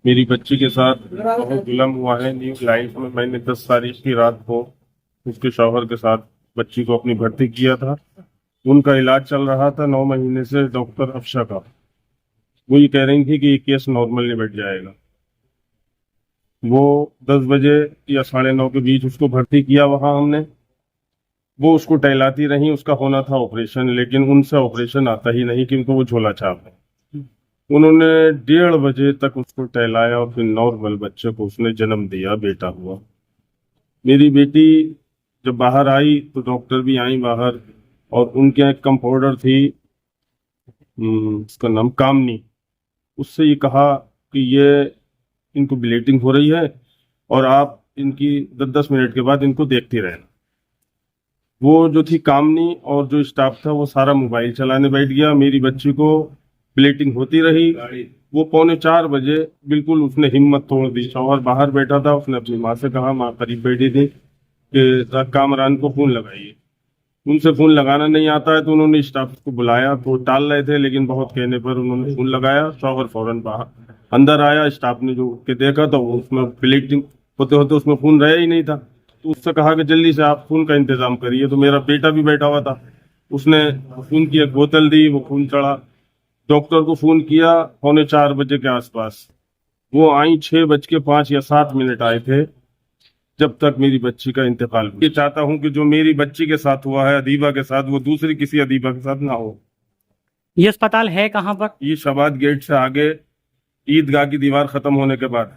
मेरी बच्ची के साथ बहुत जुल्म हुआ है न्यू लाइफ में। मैंने 10 तारीख की रात को उसके शौहर के साथ बच्ची को अपनी भर्ती किया था। उनका इलाज चल रहा था 9 महीने से। डॉक्टर अफशा का वो ये कह रही थी कि ये केस नॉर्मल निबट जाएगा। वो 10 बजे या 9:30 के बीच उसको भर्ती किया वहां हमने। वो उसको टहलाती रही। उसका होना था ऑपरेशन, लेकिन उनसे ऑपरेशन आता ही नहीं क्योंकि वो झोला छाप है। उन्होंने 1:30 बजे तक उसको टहलाया और फिर नॉर्मल बच्चे को उसने जन्म दिया, बेटा हुआ। मेरी बेटी जब बाहर आई तो डॉक्टर भी आई बाहर, और उनके यहाँ एक कंपाउंडर थी, उसका नाम कामनी। उससे ये कहा कि ये इनको ब्लीडिंग हो रही है और आप इनकी 10-10 मिनट के बाद इनको देखती रहना। वो जो थी कामनी और जो स्टाफ था वो सारा मोबाइल चलाने बैठ गया। मेरी बच्ची को प्लेटिंग होती रही। वो 3:45 बजे बिल्कुल उसने हिम्मत तोड़ दी। शौहर बाहर बैठा था, उसने अपनी माँ से कहा, माँ करीब बैठी थी, कि कामरान को फोन लगाइए। उनसे फोन लगाना नहीं आता है तो उन्होंने स्टाफ को बुलाया तो टाल रहे थे, लेकिन बहुत कहने पर उन्होंने फोन लगाया। शौहर फौरन बाहर अंदर आया। स्टाफ ने जो के देखा तो उसमें प्लेटिंग होते होते उसमें खून रहा ही नहीं था। तो उससे कहा कि जल्दी से आप खून का इंतजाम करिए। तो मेरा बेटा भी बैठा हुआ था, उसने खून की एक बोतल दी, वो खून चढ़ा। डॉक्टर को फोन किया 3:45 बजे के आसपास। वो आई 6:05 या 7 मिनट आए थे, जब तक मेरी बच्ची का इंतकाल हुआ। ये चाहता हूं कि जो मेरी बच्ची के साथ हुआ है अदीबा के साथ, वो दूसरी किसी अदीबा के साथ ना हो। ये अस्पताल है कहाँ पर? ये शबाद गेट से आगे ईदगाह की दीवार खत्म होने के बाद।